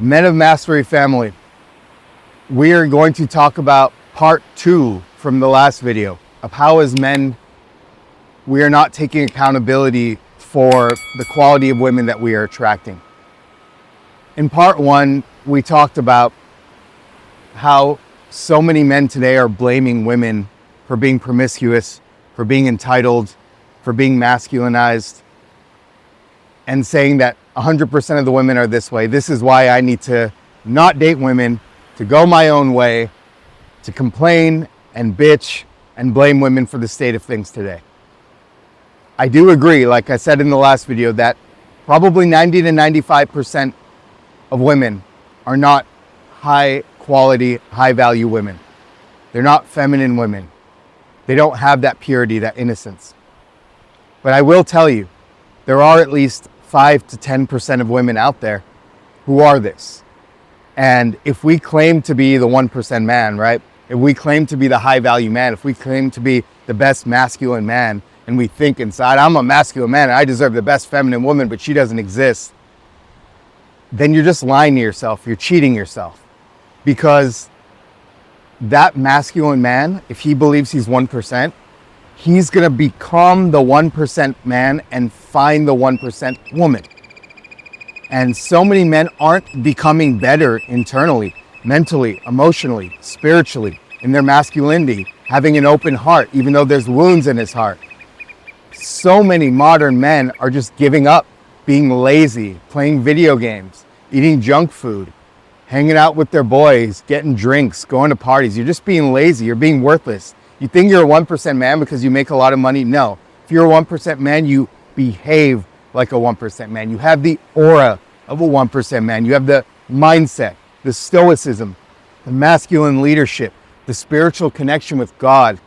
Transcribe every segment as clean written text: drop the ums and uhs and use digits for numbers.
Men of Mastery family, we are going to talk about part 2 from the last video of how as men we are not taking accountability for the quality of women that we are attracting. In part 1, we talked about how so many men today are blaming women for being promiscuous, for being entitled, for being masculinized, and saying that 100% of the women are this way. This is why I need to not date women, to go my own way, to complain and bitch and blame women for the state of things today. I do agree, like I said in the last video, that probably 90 to 95% of women are not high quality, high value women. They're not feminine women. They don't have that purity, that innocence. But I will tell you, there are at least 5 to 10% of women out there who are this. And if we claim to be the 1% man, right? If we claim to be the high value man, if we claim to be the best masculine man, and we think inside, I'm a masculine man and I deserve the best feminine woman, but she doesn't exist, then you're just lying to yourself. You're cheating yourself. Because that masculine man, if he believes he's 1%, he's going to become the 1% man and find the 1% woman. And so many men aren't becoming better internally, mentally, emotionally, spiritually, in their masculinity, having an open heart, even though there's wounds in his heart. So many modern men are just giving up, being lazy, playing video games, eating junk food, hanging out with their boys, getting drinks, going to parties. You're just being lazy. You're being worthless. You think you're a 1% man because you make a lot of money? No. If you're a 1% man, you behave like a 1% man. You have the aura of a 1% man. You have the mindset, the stoicism, the masculine leadership, the spiritual connection with God,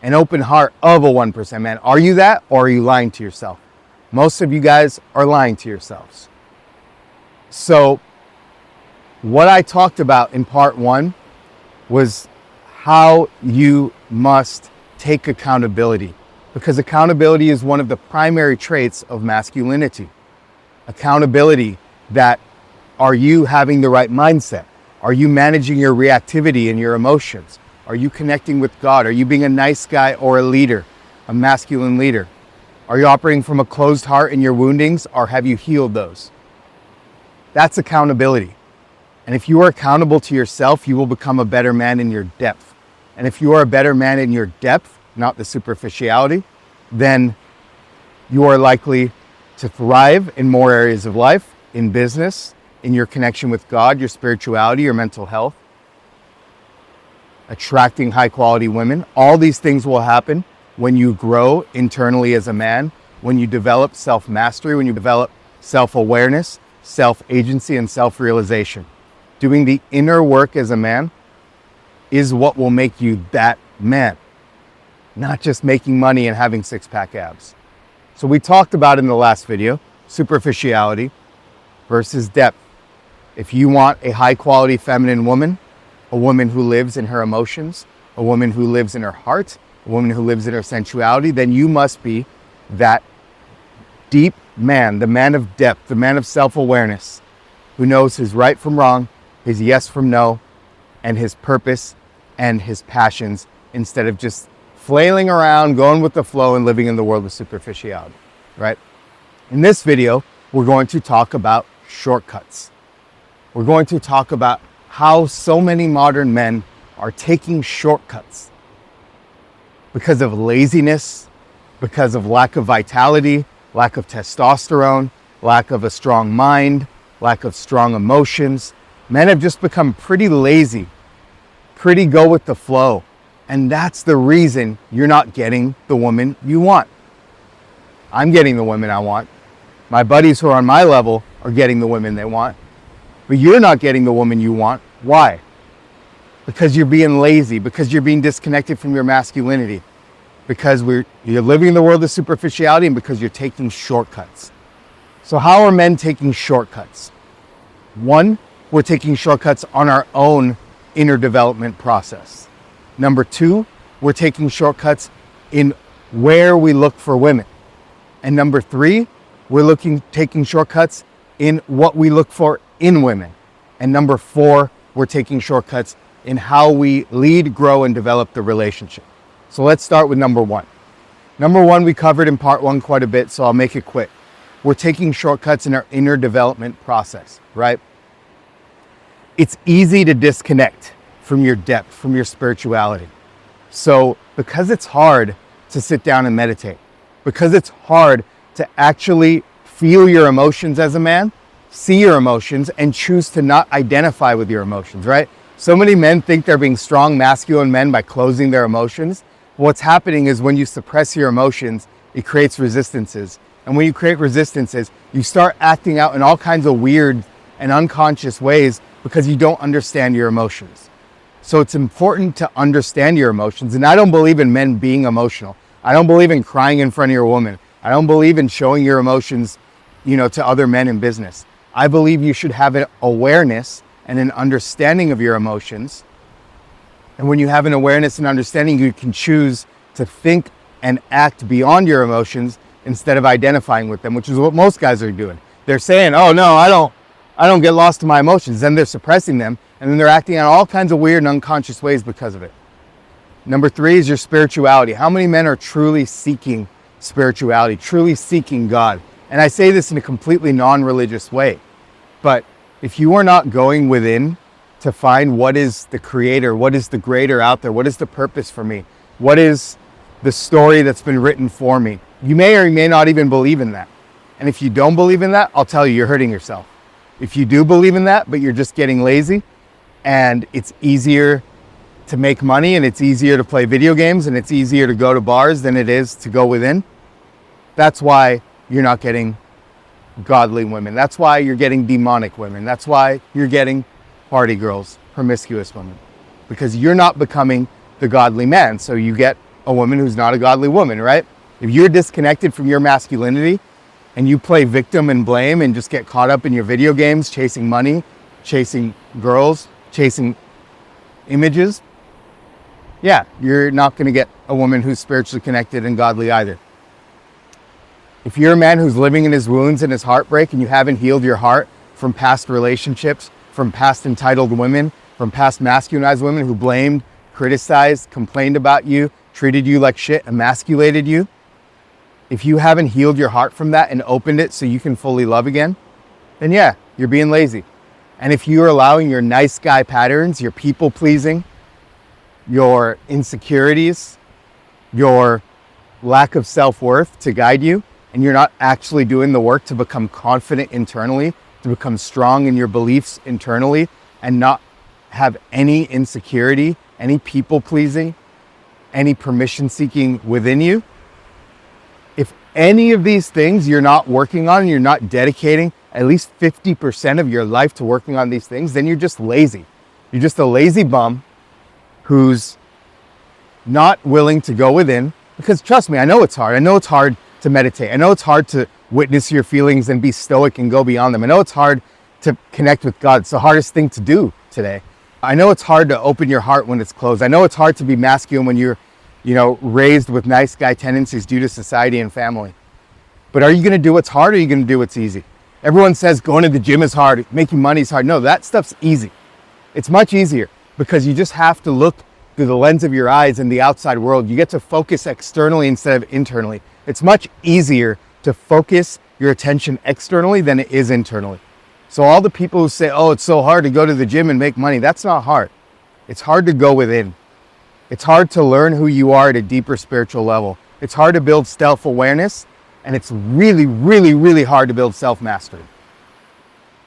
an open heart of a 1% man. Are you that, or are you lying to yourself? Most of you guys are lying to yourselves. So what I talked about in part 1 was how you must take accountability, because accountability is one of the primary traits of masculinity. Accountability, that are you having the right mindset? Are you managing your reactivity and your emotions? Are you connecting with God? Are you being a nice guy or a leader, a masculine leader? Are you operating from a closed heart in your woundings, or have you healed those? That's accountability. And if you are accountable to yourself, you will become a better man in your depth. And if you are a better man in your depth, not the superficiality, then you are likely to thrive in more areas of life, in business, in your connection with God, your spirituality, your mental health, attracting high quality women. All these things will happen when you grow internally as a man, when you develop self-mastery, when you develop self-awareness, self-agency, and self-realization. Doing the inner work as a man is what will make you that man, not just making money and having six-pack abs. So we talked about in the last video, superficiality versus depth. If you want a high-quality feminine woman, a woman who lives in her emotions, a woman who lives in her heart, a woman who lives in her sensuality, then you must be that deep man, the man of depth, the man of self-awareness, who knows his right from wrong, his yes from no, and his purpose and his passions, instead of just flailing around, going with the flow, and living in the world of superficiality, right? In this video, we're going to talk about shortcuts. We're going to talk about how so many modern men are taking shortcuts because of laziness, because of lack of vitality, lack of testosterone, lack of a strong mind, lack of strong emotions. Men have just become pretty lazy, pretty go with the flow. And that's the reason you're not getting the woman you want. I'm getting the women I want. My buddies who are on my level are getting the women they want. But you're not getting the woman you want. Why? Because you're being lazy, because you're being disconnected from your masculinity, because you're living in the world of superficiality, and because you're taking shortcuts. So how are men taking shortcuts? One, we're taking shortcuts on our own inner development process. Number 2, we're taking shortcuts in where we look for women. And number 3, we're taking shortcuts in what we look for in women. And number 4, we're taking shortcuts in how we lead, grow, and develop the relationship. So let's start with number 1. Number 1 we covered in part 1 quite a bit, so I'll make it quick. We're taking shortcuts in our inner development process, right? It's easy to disconnect from your depth, from your spirituality. So because it's hard to sit down and meditate, because it's hard to actually feel your emotions as a man, see your emotions, and choose to not identify with your emotions, right? So many men think they're being strong, masculine men by closing their emotions. What's happening is when you suppress your emotions, it creates resistances. And when you create resistances, you start acting out in all kinds of weird and unconscious ways because you don't understand your emotions. So it's important to understand your emotions. And I don't believe in men being emotional. I don't believe in crying in front of your woman. I don't believe in showing your emotions, to other men in business. I believe you should have an awareness and an understanding of your emotions. And when you have an awareness and understanding, you can choose to think and act beyond your emotions instead of identifying with them, which is what most guys are doing. They're saying, oh no, I don't get lost in my emotions. Then they're suppressing them, and then they're acting out all kinds of weird and unconscious ways because of it. Number 3 is your spirituality. How many men are truly seeking spirituality, truly seeking God? And I say this in a completely non-religious way, but if you are not going within to find what is the creator, what is the greater out there, what is the purpose for me, what is the story that's been written for me, you may or may not even believe in that. And if you don't believe in that, I'll tell you, you're hurting yourself. If you do believe in that, but you're just getting lazy, and it's easier to make money, and it's easier to play video games, and it's easier to go to bars than it is to go within, that's why you're not getting godly women. That's why you're getting demonic women. That's why you're getting party girls, promiscuous women, because you're not becoming the godly man. So you get a woman who's not a godly woman, right? If you're disconnected from your masculinity and you play victim and blame and just get caught up in your video games, chasing money, chasing girls, chasing images, yeah, you're not going to get a woman who's spiritually connected and godly either. If you're a man who's living in his wounds and his heartbreak, and you haven't healed your heart from past relationships, from past entitled women, from past masculinized women who blamed, criticized, complained about you, treated you like shit, emasculated you, if you haven't healed your heart from that and opened it so you can fully love again, then yeah, you're being lazy. And if you're allowing your nice guy patterns, your people pleasing, your insecurities, your lack of self-worth to guide you, and you're not actually doing the work to become confident internally, to become strong in your beliefs internally, and not have any insecurity, any people pleasing, any permission seeking within you, if any of these things you're not working on, and you're not dedicating at least 50% of your life to working on these things, then you're just lazy. You're just a lazy bum who's not willing to go within. Because trust me, I know it's hard. I know it's hard to meditate. I know it's hard to witness your feelings and be stoic and go beyond them. I know it's hard to connect with God. It's the hardest thing to do today. I know it's hard to open your heart when it's closed. I know it's hard to be masculine when you're, raised with nice guy tendencies due to society and family. But are you going to do what's hard, or are you going to do what's easy? Everyone says going to the gym is hard, making money is hard. No, that stuff's easy. It's much easier because you just have to look through the lens of your eyes in the outside world. You get to focus externally instead of internally. It's much easier to focus your attention externally than it is internally. So all the people who say, oh, it's so hard to go to the gym and make money, that's not hard. It's hard to go within. It's hard to learn who you are at a deeper spiritual level. It's hard to build self-awareness, and it's really, really, really hard to build self-mastery.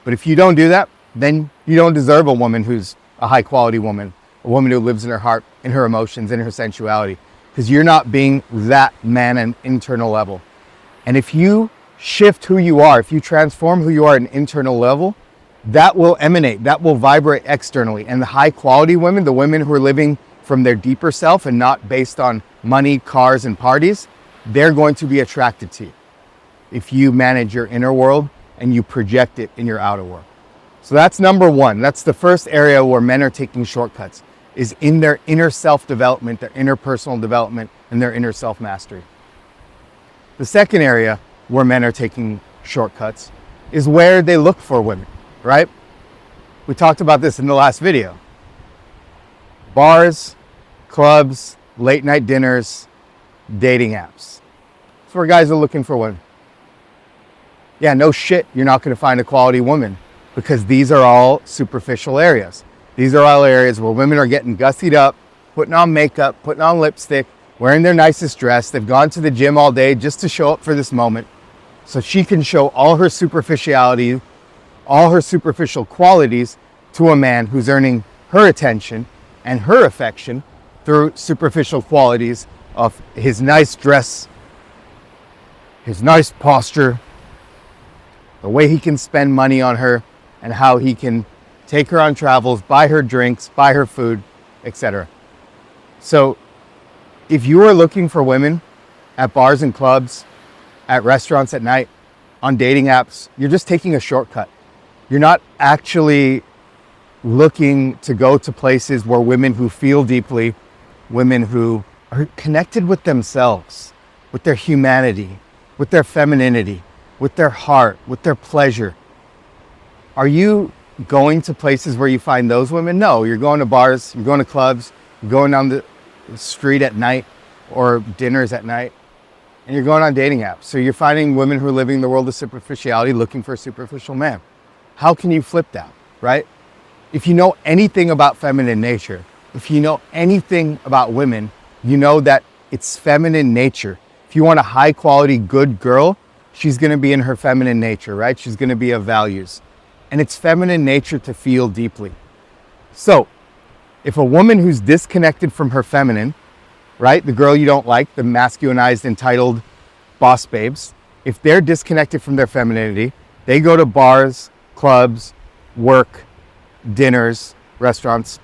But if you don't do that, then you don't deserve a woman who's a high-quality woman, a woman who lives in her heart, in her emotions, in her sensuality, because you're not being that man at an internal level. And if you shift who you are, if you transform who you are at an internal level, that will emanate, that will vibrate externally. And the high-quality women, the women who are living from their deeper self and not based on money, cars, and parties, they're going to be attracted to you if you manage your inner world and you project it in your outer world. So that's number 1. That's the first area where men are taking shortcuts, is in their inner self-development, their inner personal development, and their inner self-mastery. The second area where men are taking shortcuts is where they look for women, right? We talked about this in the last video. Bars, clubs, late night dinners, dating apps. That's where guys are looking for women. Yeah, no shit, you're not going to find a quality woman because these are all superficial areas. These are all areas where women are getting gussied up, putting on makeup, putting on lipstick, wearing their nicest dress. They've gone to the gym all day just to show up for this moment so she can show all her superficiality, all her superficial qualities to a man who's earning her attention and her affection through superficial qualities of his nice dress, his nice posture, the way he can spend money on her, and how he can take her on travels, buy her drinks, buy her food, etc. So if you are looking for women at bars and clubs, at restaurants at night, on dating apps, you're just taking a shortcut. You're not actually looking to go to places where women who feel deeply, women who are connected with themselves, with their humanity, with their femininity, with their heart, with their pleasure. Are you going to places where you find those women? No, you're going to bars, you're going to clubs, you're going down the street at night or dinners at night, and you're going on dating apps. So you're finding women who are living in the world of superficiality, looking for a superficial man. How can you flip that, right? If you know anything about feminine nature, if you know anything about women, you know that it's feminine nature. If you want a high quality, good girl, she's going to be in her feminine nature, right? She's going to be of values. And it's feminine nature to feel deeply. So if a woman who's disconnected from her feminine, right? The girl you don't like, the masculinized, entitled boss babes, if they're disconnected from their femininity, they go to bars, clubs, work, dinners, restaurants,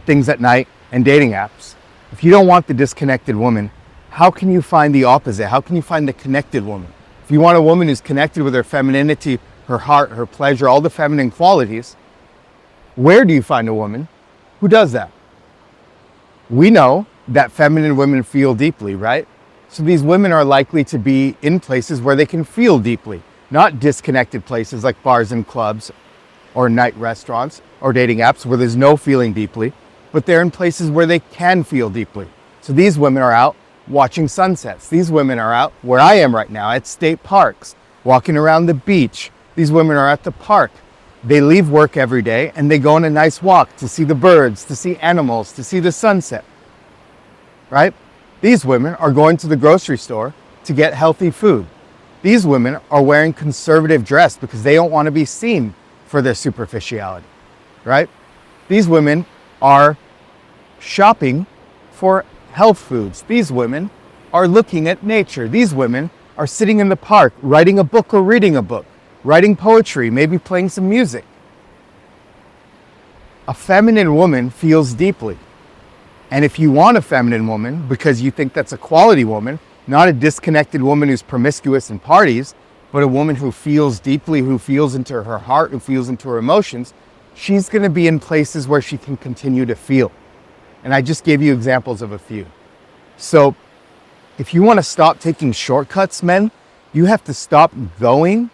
things at night, and dating apps. If you don't want the disconnected woman, how can you find the opposite? How can you find the connected woman? If you want a woman who's connected with her femininity, her heart, her pleasure, all the feminine qualities, where do you find a woman who does that? We know that feminine women feel deeply, right? So these women are likely to be in places where they can feel deeply, not disconnected places like bars and clubs or night restaurants or dating apps where there's no feeling deeply, but they're in places where they can feel deeply. So these women are out watching sunsets. These women are out where I am right now at state parks, walking around the beach. These women are at the park. They leave work every day and they go on a nice walk to see the birds, to see animals, to see the sunset, right? These women are going to the grocery store to get healthy food. These women are wearing conservative dress because they don't want to be seen for their superficiality, right? These women are shopping for health foods. These women are looking at nature. These women are sitting in the park, writing a book or reading a book, writing poetry, maybe playing some music. A feminine woman feels deeply. And if you want a feminine woman because you think that's a quality woman, not a disconnected woman who's promiscuous and parties, but a woman who feels deeply, who feels into her heart, who feels into her emotions, she's going to be in places where she can continue to feel. And I just gave you examples of a few. So if you want to stop taking shortcuts, men, you have to stop going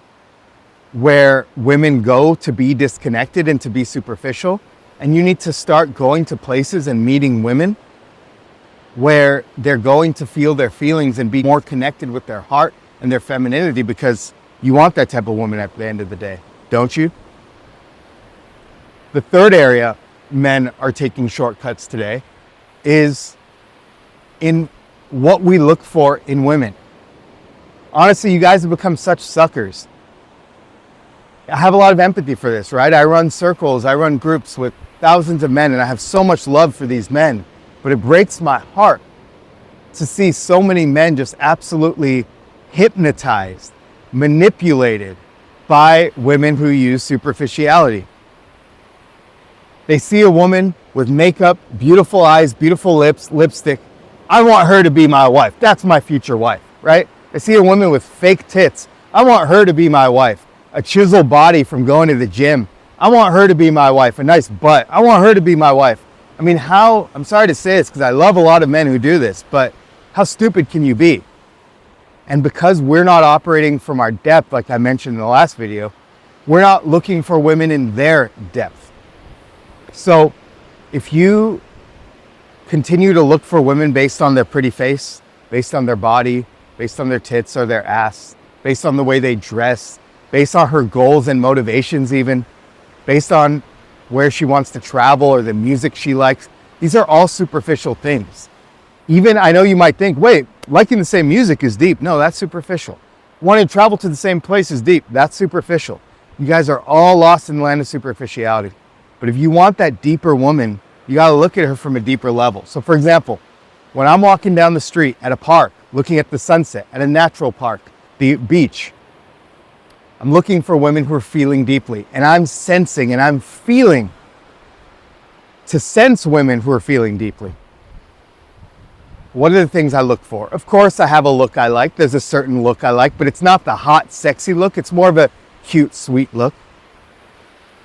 where women go to be disconnected and to be superficial. And you need to start going to places and meeting women where they're going to feel their feelings and be more connected with their heart and their femininity, because you want that type of woman at the end of the day, don't you? The third area men are taking shortcuts today is in what we look for in women. Honestly, you guys have become such suckers. I have a lot of empathy for this, right? I run circles, I run groups with thousands of men, and I have so much love for these men, but it breaks my heart to see so many men just absolutely hypnotized, manipulated by women who use superficiality. They see a woman with makeup, beautiful eyes, beautiful lips, lipstick. I want her to be my wife. That's my future wife, right? I see a woman with fake tits. I want her to be my wife. A chiseled body from going to the gym. I want her to be my wife. A nice butt. I want her to be my wife. I mean, I'm sorry to say this because I love a lot of men who do this, but how stupid can you be? And because we're not operating from our depth, like I mentioned in the last video, we're not looking for women in their depth. So if you continue to look for women based on their pretty face, based on their body, based on their tits or their ass, based on the way they dress, based on her goals and motivations even, based on where she wants to travel or the music she likes, these are all superficial things. Even, I know you might think, wait, liking the same music is deep. No, that's superficial. Wanting to travel to the same place is deep. That's superficial. You guys are all lost in the land of superficiality. But if you want that deeper woman, you got to look at her from a deeper level. So for example, when I'm walking down the street at a park, looking at the sunset, at a natural park, the beach, I'm looking for women who are feeling deeply. And I'm sensing and I'm feeling to sense women who are feeling deeply. What are the things I look for? Of course, I have a look I like. There's a certain look I like, but it's not the hot, sexy look. It's more of a cute, sweet look.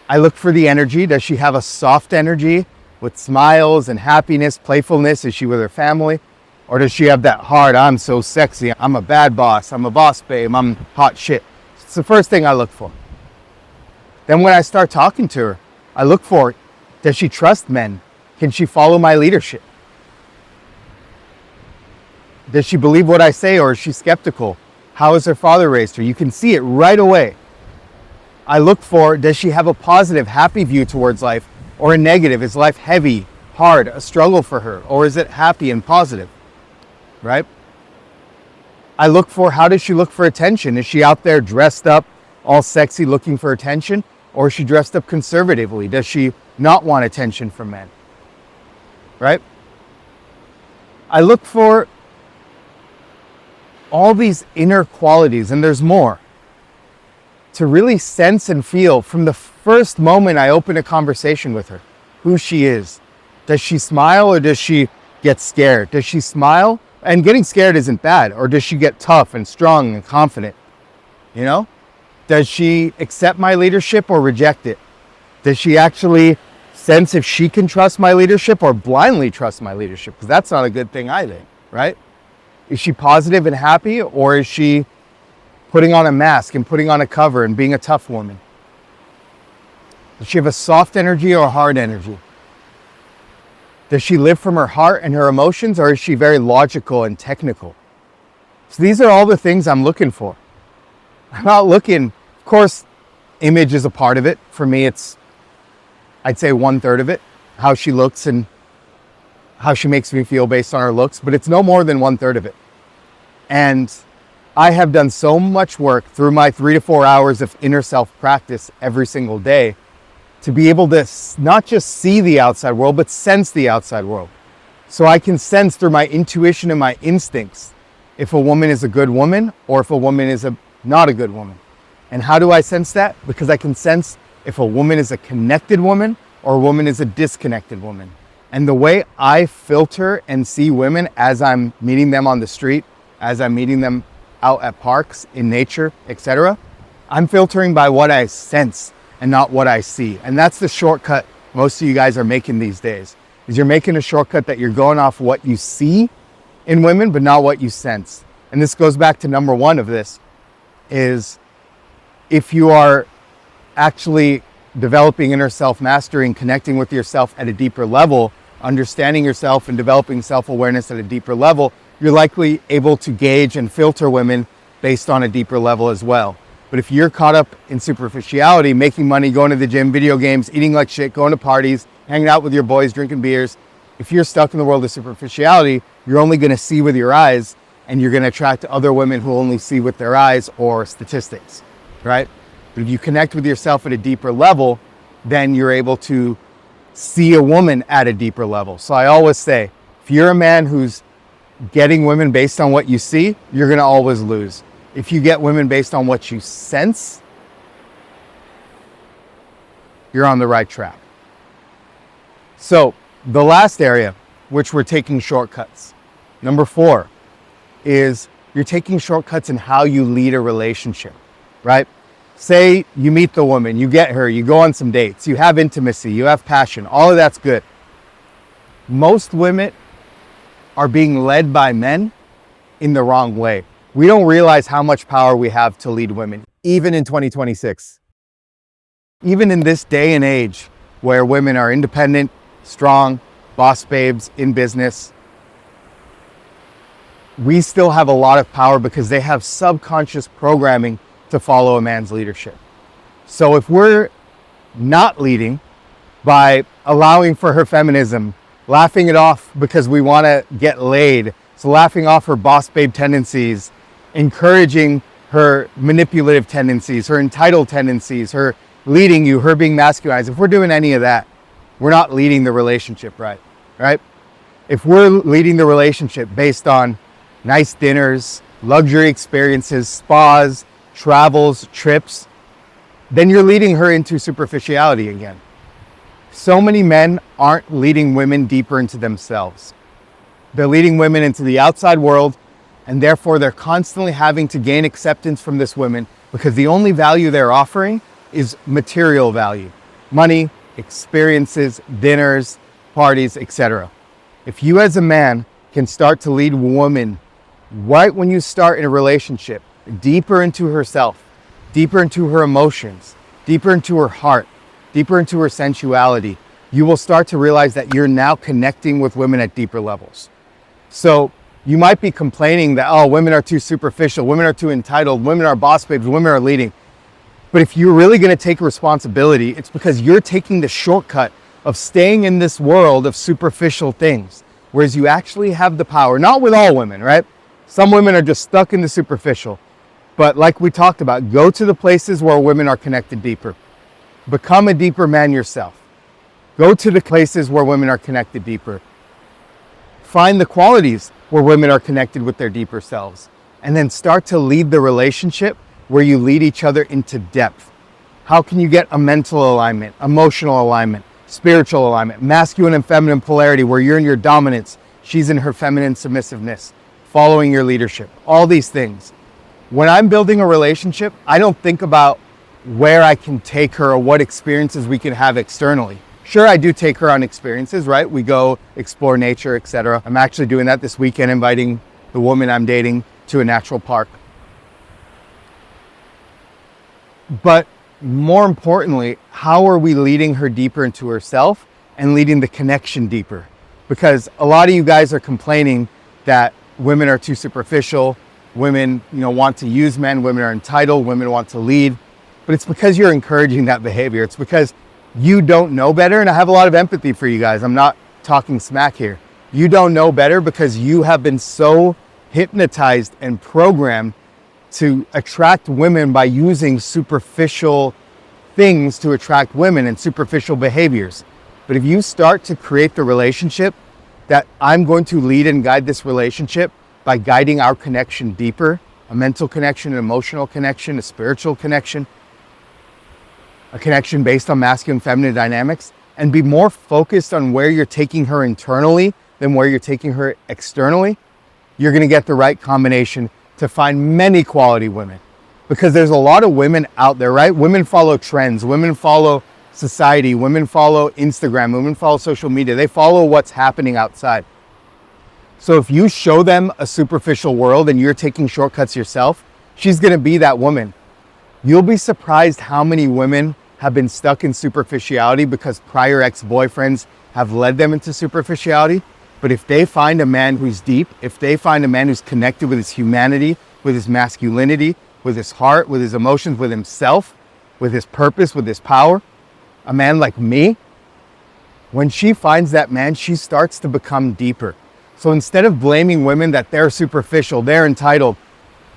I look for the energy. Does she have a soft energy with smiles and happiness, playfulness? Is she with her family? Or does she have that hard, I'm so sexy, I'm a bad boss, I'm a boss babe, I'm hot shit? It's the first thing I look for. Then when I start talking to her, I look for, does she trust men? Can she follow my leadership? Does she believe what I say, or is she skeptical? How has her father raised her? You can see it right away. I look for, does she have a positive, happy view towards life, or a negative? Is life heavy, hard, a struggle for her, or is it happy and positive? Right? I look for, how does she look for attention? Is she out there dressed up, all sexy, looking for attention? Or is she dressed up conservatively? Does she not want attention from men? Right? I look for all these inner qualities, and there's more, to really sense and feel from the first moment I open a conversation with her, who she is. Does she smile or does she get scared? Does she smile? And getting scared isn't bad. Or does she get tough and strong and confident? You know? Does she accept my leadership or reject it? Does she actually sense if she can trust my leadership or blindly trust my leadership? Because that's not a good thing either, right? Is she positive and happy, or is she putting on a mask and putting on a cover and being a tough woman? Does she have a soft energy or a hard energy? Does she live from her heart and her emotions, or is she very logical and technical? So these are all the things I'm looking for. I'm not looking, of course, image is a part of it. For me, it's, I'd say 1/3 of it, how she looks and how she makes me feel based on her looks, but it's no more than 1/3 of it. And I have done so much work through my 3 to 4 hours of inner self practice every single day to be able to not just see the outside world, but sense the outside world. So I can sense through my intuition and my instincts if a woman is a good woman or if a woman is not a good woman. And how do I sense that? Because I can sense if a woman is a connected woman or a woman is a disconnected woman. And the way I filter and see women as I'm meeting them on the street, as I'm meeting them out at parks, in nature, etc., I'm filtering by what I sense and not what I see. And that's the shortcut most of you guys are making these days, is you're making a shortcut that you're going off what you see in women, but not what you sense. And this goes back to number one of this, is if you are actually developing inner self-mastery and connecting with yourself at a deeper level, understanding yourself and developing self-awareness at a deeper level, you're likely able to gauge and filter women based on a deeper level as well. But if you're caught up in superficiality, making money, going to the gym, video games, eating like shit, going to parties, hanging out with your boys, drinking beers, if you're stuck in the world of superficiality, you're only going to see with your eyes, and you're going to attract other women who only see with their eyes or statistics, right? But if you connect with yourself at a deeper level, then you're able to see a woman at a deeper level. So I always say, if you're a man who's getting women based on what you see, you're going to always lose. If you get women based on what you sense, you're on the right track. So the last area, which we're taking shortcuts, number 4, is you're taking shortcuts in how you lead a relationship, right? Say you meet the woman, you get her, you go on some dates, you have intimacy, you have passion, all of that's good. Most women are being led by men in the wrong way. We don't realize how much power we have to lead women, even in 2026. Even in this day and age, where women are independent, strong, boss babes in business, we still have a lot of power because they have subconscious programming to follow a man's leadership. So if we're not leading by allowing for her feminism, laughing it off because we want to get laid, so laughing off her boss babe tendencies, encouraging her manipulative tendencies, her entitled tendencies, her leading you, her being masculinized, if we're doing any of that, we're not leading the relationship right? If we're leading the relationship based on nice dinners, luxury experiences, spas, travels, trips, then you're leading her into superficiality again. So many men aren't leading women deeper into themselves. They're leading women into the outside world, and therefore they're constantly having to gain acceptance from this woman because the only value they're offering is material value. Money, experiences, dinners, parties, etc. If you as a man can start to lead women right when you start in a relationship, deeper into herself, deeper into her emotions, deeper into her heart, deeper into her sensuality, you will start to realize that you're now connecting with women at deeper levels. So you might be complaining that, oh, women are too superficial, women are too entitled, women are boss babes, women are leading. But if you're really going to take responsibility, it's because you're taking the shortcut of staying in this world of superficial things, whereas you actually have the power, not with all women, right? Some women are just stuck in the superficial. But like we talked about, go to the places where women are connected deeper. Become a deeper man yourself. Go to the places where women are connected deeper. Find the qualities where women are connected with their deeper selves. And then start to lead the relationship where you lead each other into depth. How can you get a mental alignment, emotional alignment, spiritual alignment, masculine and feminine polarity where you're in your dominance, she's in her feminine submissiveness, following your leadership, all these things. When I'm building a relationship, I don't think about where I can take her or what experiences we can have externally. Sure, I do take her on experiences, right? We go explore nature, etc. I'm actually doing that this weekend, inviting the woman I'm dating to a natural park. But more importantly, how are we leading her deeper into herself and leading the connection deeper? Because a lot of you guys are complaining that women are too superficial, women, want to use men, women are entitled, women want to lead. But it's because you're encouraging that behavior. It's because you don't know better. And I have a lot of empathy for you guys. I'm not talking smack here. You don't know better because you have been so hypnotized and programmed to attract women by using superficial things to attract women and superficial behaviors. But if you start to create the relationship that I'm going to lead and guide this relationship by guiding our connection deeper, a mental connection, an emotional connection, a spiritual connection, a connection based on masculine and feminine dynamics, and be more focused on where you're taking her internally than where you're taking her externally, you're going to get the right combination to find many quality women. Because there's a lot of women out there, right? Women follow trends, women follow society, women follow Instagram, women follow social media. They follow what's happening outside. So if you show them a superficial world and you're taking shortcuts yourself, she's going to be that woman. You'll be surprised how many women have been stuck in superficiality because prior ex-boyfriends have led them into superficiality. But if they find a man who's deep, if they find a man who's connected with his humanity, with his masculinity, with his heart, with his emotions, with himself, with his purpose, with his power, a man like me, when she finds that man, she starts to become deeper. So instead of blaming women that they're superficial, they're entitled,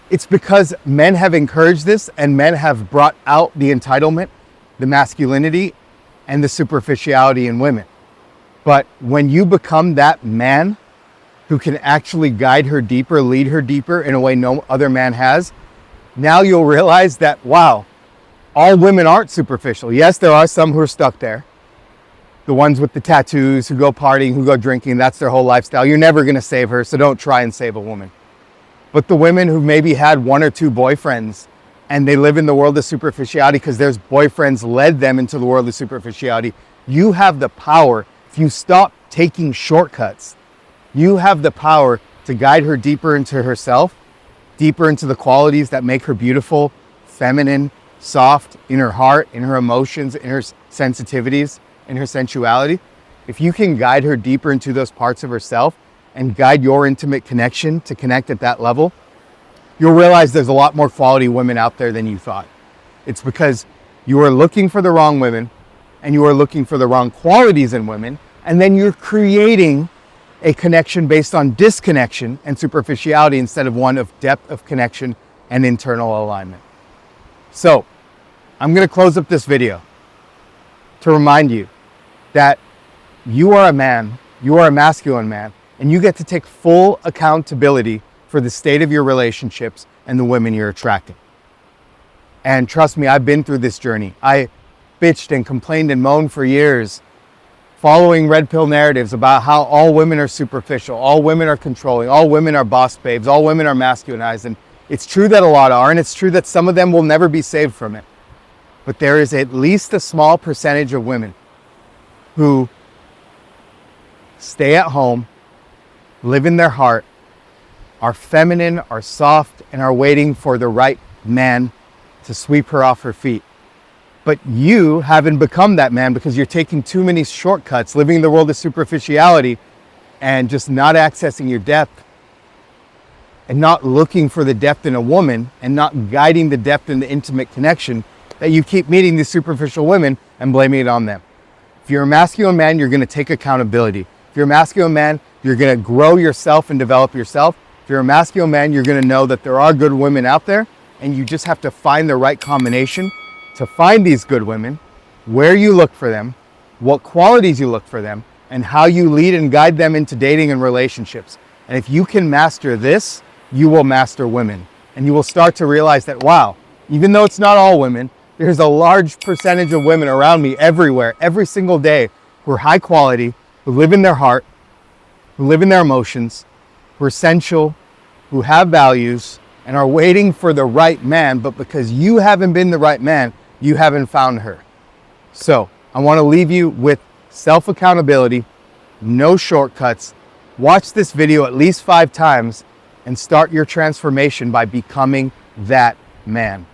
it's because men have encouraged this and men have brought out the entitlement, the masculinity, and the superficiality in women. But when you become that man who can actually guide her deeper, lead her deeper in a way no other man has, now you'll realize that, wow, all women aren't superficial. Yes, there are some who are stuck there. The ones with the tattoos, who go partying, who go drinking, that's their whole lifestyle. You're never going to save her, so don't try and save a woman. But the women who maybe had one or two boyfriends and they live in the world of superficiality because their boyfriends led them into the world of superficiality, you have the power. If you stop taking shortcuts, you have the power to guide her deeper into herself, deeper into the qualities that make her beautiful, feminine, soft, in her heart, in her emotions, in her sensitivities, in her sensuality, if you can guide her deeper into those parts of herself and guide your intimate connection to connect at that level, you'll realize there's a lot more quality women out there than you thought. It's because you are looking for the wrong women and you are looking for the wrong qualities in women, and then you're creating a connection based on disconnection and superficiality instead of one of depth of connection and internal alignment. So I'm going to close up this video to remind you that you are a man, you are a masculine man, and you get to take full accountability for the state of your relationships and the women you're attracting. And trust me, I've been through this journey. I bitched and complained and moaned for years, following red pill narratives about how all women are superficial, all women are controlling, all women are boss babes, all women are masculinized. And it's true that a lot are, and it's true that some of them will never be saved from it. But there is at least a small percentage of women who stay at home, live in their heart, are feminine, are soft, and are waiting for the right man to sweep her off her feet. But you haven't become that man because you're taking too many shortcuts, living in the world of superficiality and just not accessing your depth and not looking for the depth in a woman and not guiding the depth in the intimate connection, that you keep meeting these superficial women and blaming it on them. If you're a masculine man, you're going to take accountability. If you're a masculine man, you're going to grow yourself and develop yourself. If you're a masculine man, you're going to know that there are good women out there, and you just have to find the right combination to find these good women, where you look for them, what qualities you look for them, and how you lead and guide them into dating and relationships. And if you can master this, you will master women. And you will start to realize that, wow, even though it's not all women, there's a large percentage of women around me everywhere, every single day, who are high quality, who live in their heart, who live in their emotions, who are sensual, who have values, and are waiting for the right man. But because you haven't been the right man, you haven't found her. So I want to leave you with self-accountability, no shortcuts. Watch this video at least 5 times and start your transformation by becoming that man.